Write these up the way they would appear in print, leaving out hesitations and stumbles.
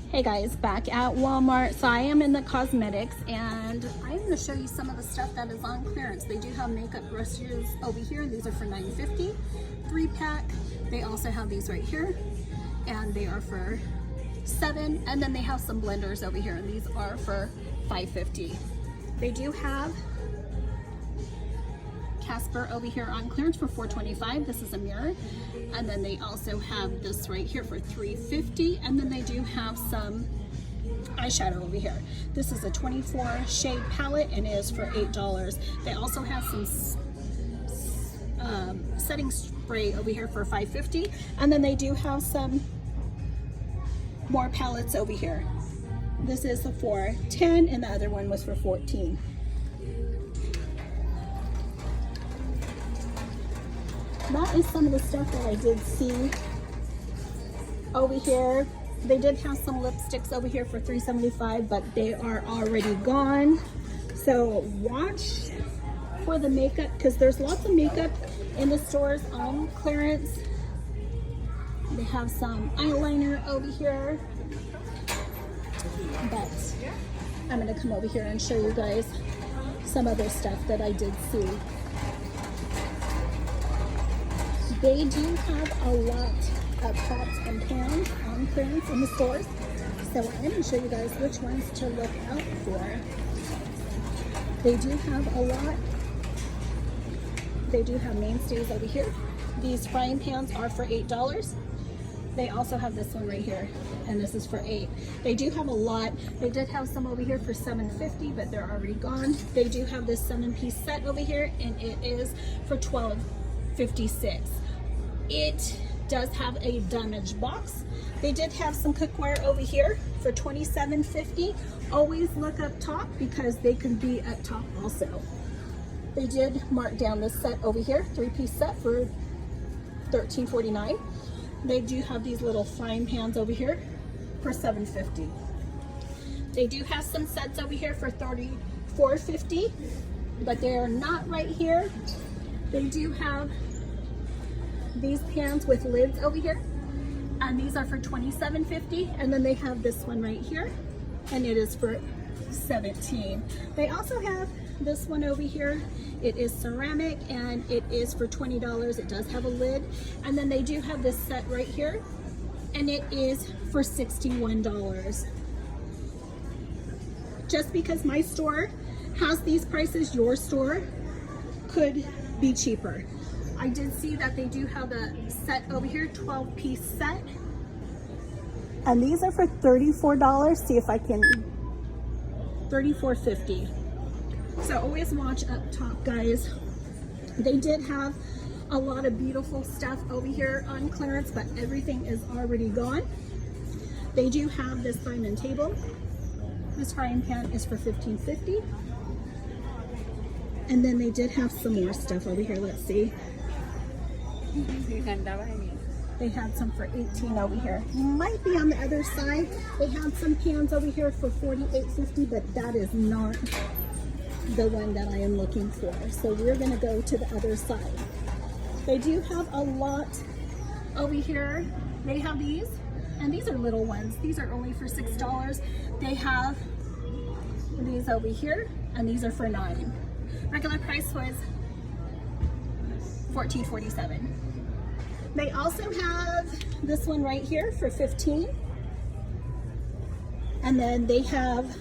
Hey guys, back at Walmart. So I am in the cosmetics and I'm going to show you some of the stuff that is on clearance. They do have makeup brushes over here. These are for $9.50, 3-pack. They also have these right here and they are for $7. And then they have some blenders over here and these are for $5.50. They do have Casper over here on clearance for $4.25. This is a mirror. And then they also have this right here for $3.50. And then they do have some eyeshadow over here. This is a 24 shade palette and it is for $8. They also have some setting spray over here for $5.50. And then they do have some more palettes over here. This is for $10 and the other one was for $14. That is some of the stuff that I did see over here. They did have some lipsticks over here for $3.75, but they are already gone. So watch for the makeup because there's lots of makeup in the stores on clearance. They have some eyeliner over here, but I'm going to come over here and show you guys some other stuff that I did see. They do have a lot of pots and pans on clearance in the stores. So I'm going to show you guys which ones to look out for. They do have a lot. They do have mainstays over here. These frying pans are for $8. They also have this one right here, and this is for $8. They do have a lot. They did have some over here for $7.50, but they're already gone. They do have this 7-piece set over here, and it is for $12.56. It does have a damaged box. They did have some cookware over here for $27.50. Always look up top because they can be up top also. They did mark down this set over here, 3-piece set for $13.49. They do have these little frying pans over here for $7.50. They do have some sets over here for $34.50, but they are not right here. They do have these pans with lids over here, and these are for $27.50. And then they have this one right here, and it is for $17. They also have this one over here. It is ceramic, and it is for $20. It does have a lid. And then they do have this set right here, and it is for $61. Just because my store has these prices, your store could be cheaper. I did see that they do have a set over here, 12-piece set. And these are for $34. See if I can, $34.50. So always watch up top, guys. They did have a lot of beautiful stuff over here on clearance, but everything is already gone. They do have this diamond table. This frying pan is for $15.50. And then they did have some more stuff over here. Let's see. They had some for $18 over here. Might be on the other side. They had some pans over here for $48.50, but that is not the one that I am looking for. So we're going to go to the other side. They do have a lot over here. They have these, and these are little ones. These are only for $6. They have these over here, and these are for $9. Regular price was $14.47. They also have this one right here for $15. And then they have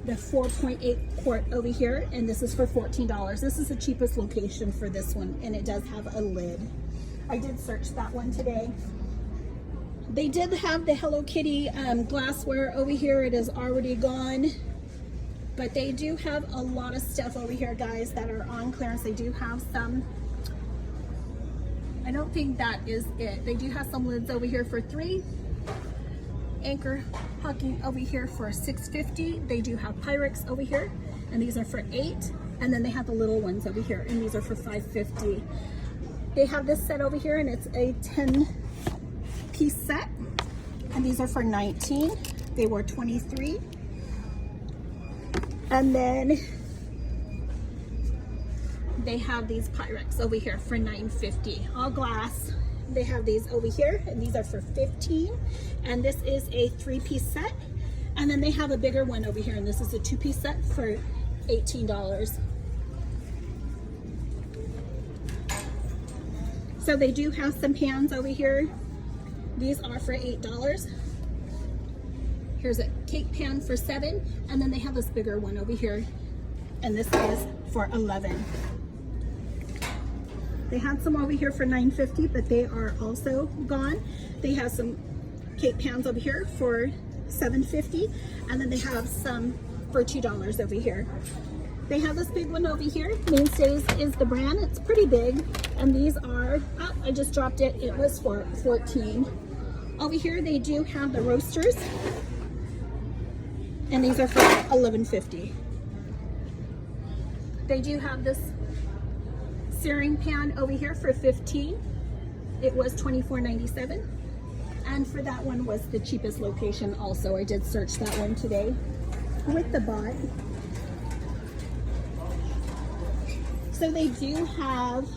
the 4.8 quart over here, and this is for $14. This is the cheapest location for this one, and it does have a lid. I did search that one today. They did have the Hello Kitty glassware over here. It is already gone. But they do have a lot of stuff over here, guys, that are on clearance. They do have some, I don't think that is it. They do have some lids over here for $3. Anchor hooking over here for $6.50. They do have Pyrex over here, and these are for $8. And then they have the little ones over here, and these are for $5.50. They have this set over here, and it's a 10-piece set, and these are for $19. They were $23. And then they have these Pyrex over here for $9.50. All glass, They have these over here, and these are for 15, and this is a 3-piece set. And then they have a bigger one over here, and this is a 2-piece set for $18. So they do have some pans over here. These are for $8. Here's a cake pan for $7, and then they have this bigger one over here, and this is for $11. They had some over here for $9.50, but they are also gone. They have some cake pans over here for $7.50, and then they have some for $2 over here. They have this big one over here. Mainstays is the brand. It's pretty big, and these are, oh, I just dropped it. It was for $14. Over here, they do have the roasters, and these are for $11.50. They do have this searing pan over here for $15. It was $24.97. And for that one was the cheapest location also. I did search that one today with the bot. So they do have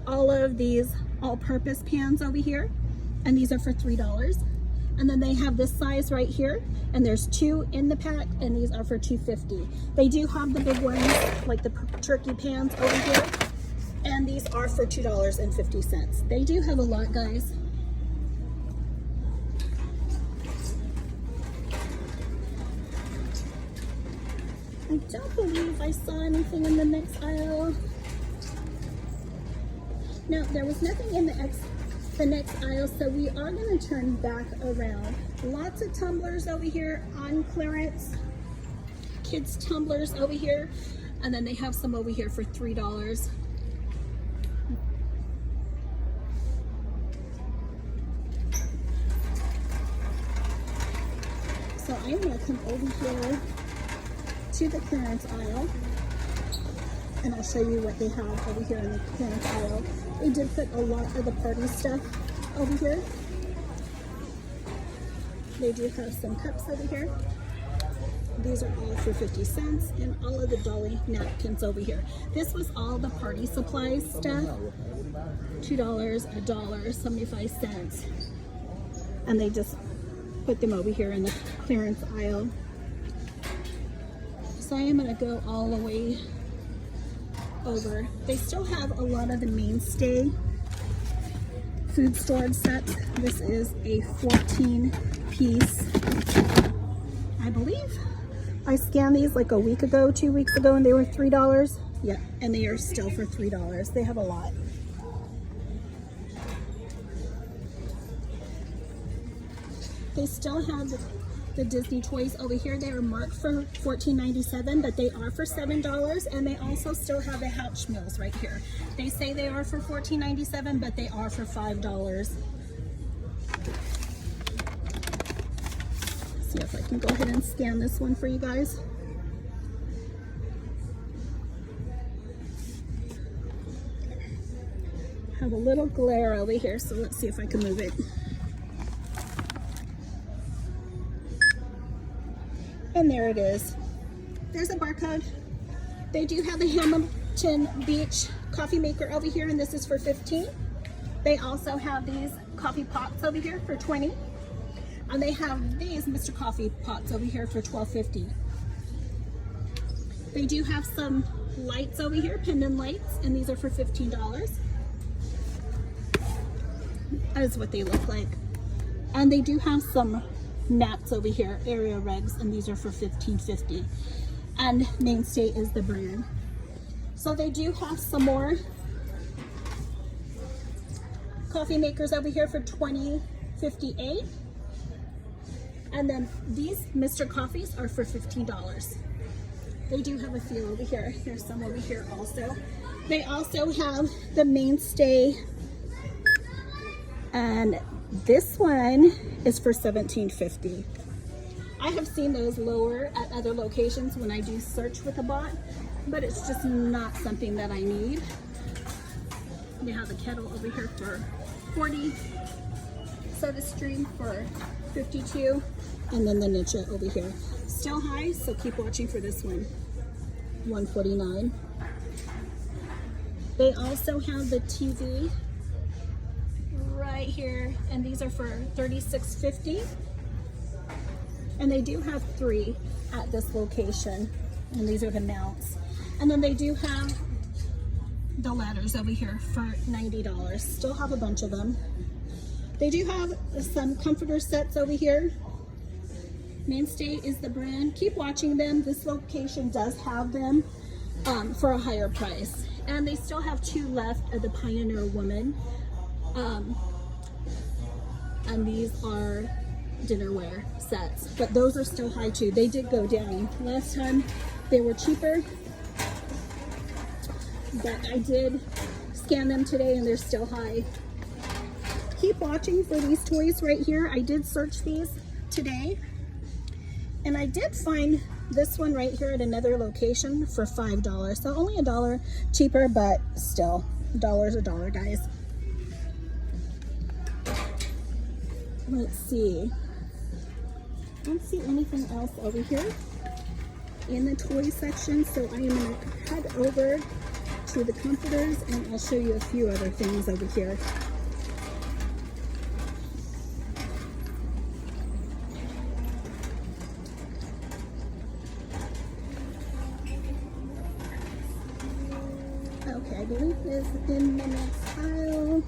all of these all-purpose pans over here, and these are for $3. And then they have this size right here, and there's 2 in the pack, and these are for $2.50. They do have the big ones, like the turkey pans over here, and these are for $2.50. They do have a lot, guys. I don't believe I saw anything in the next aisle. No, there was nothing in the next aisle, so we are going to turn back around. Lots of tumblers over here on clearance. Kids tumblers over here, and then they have some over here for $3. So I'm going to come over here to the clearance aisle, and I'll show you what they have over here in the clearance aisle. They did put a lot of the party stuff over here. They do have some cups over here. These are all for 50 cents, and all of the dolly napkins over here. This was all the party supplies stuff. $2, $1, 75 cents. And they just put them over here in the clearance aisle. So I am going to go all the way over. They still have a lot of the mainstay food storage sets. This is a 14-piece, I believe. I scanned these like a week ago, 2 weeks ago, and they were $3. Yeah, and they are still for $3. They have a lot. They still have the Disney toys over here. They are marked for $14.97, but they are for $7, and they also still have the Hatchimals right here. They say they are for $14.97, but they are for $5. See if I can go ahead and scan this one for you guys. Have a little glare over here, so let's see if I can move it. And there it is. There's a barcode. They do have the Hamilton Beach coffee maker over here, and this is for $15. They also have these coffee pots over here for $20. And they have these Mr. Coffee pots over here for $12.50. They do have some lights over here, pendant lights, and these are for $15. That is what they look like. And they do have some mats over here, area regs, and these are for $15.50. And Mainstay is the brand. So they do have some more coffee makers over here for $20.58. And then these Mr. Coffees are for $15. They do have a few over here. There's some over here also. They also have the Mainstay, and this one is for $17.50. I have seen those lower at other locations when I do search with a bot, but it's just not something that I need. They have a kettle over here for $40, Soda Stream for $52, and then the Niche over here. Still high, so keep watching for this one. $149. They also have the TV right here, and these are for $36.50. And they do have 3 at this location, and these are the mounts. And then they do have the ladders over here for $90. Still have a bunch of them. They do have some comforter sets over here. Mainstay is the brand. Keep watching them. This location does have them for a higher price. And they still have 2 left of the Pioneer Woman. And these are dinnerware sets, but those are still high too. They did go down. Last time they were cheaper, but I did scan them today and they're still high. Keep watching for these toys right here. I did search these today and I did find this one right here at another location for $5. So only $1 cheaper, but still, $1's a dollar, guys. Let's see. I don't see anything else over here in the toy section, so I am going to head over to the comforters and I'll show you a few other things over here. Okay, I believe this is in the next pile.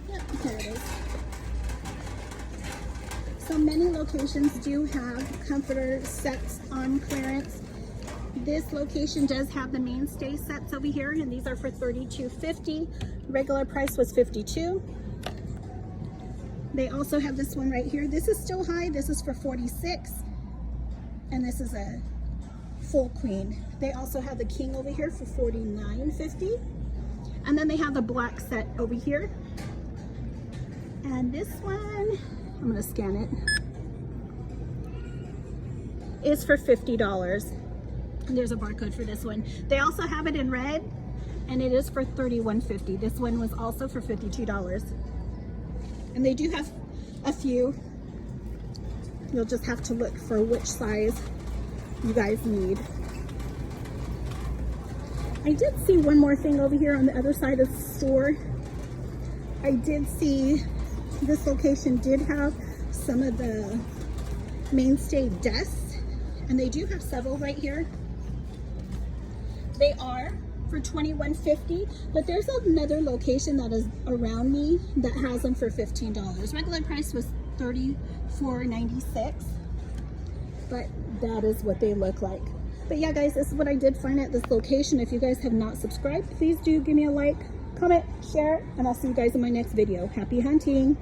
Yep, here it is. So many locations do have comforter sets on clearance. This location does have the mainstay sets over here, and these are for $32.50. Regular price was $52. They also have this one right here. This is still high. This is for $46, and this is a full queen. They also have the king over here for $49.50, and then they have the black set over here. And this one, I'm going to scan it. It's for $50. And there's a barcode for this one. They also have it in red, and it is for $31.50. This one was also for $52. And they do have a few. You'll just have to look for which size you guys need. I did see one more thing over here on the other side of the store. I did see this location did have some of the mainstay desks, and they do have several right here. They are for $21.50, but there's another location that is around me that has them for $15. Regular price was $34.96, but that is what they look like. But yeah, guys, this is what I did find at this location. If you guys have not subscribed, please do give me a like, comment, share, and I'll see you guys in my next video. Happy hunting!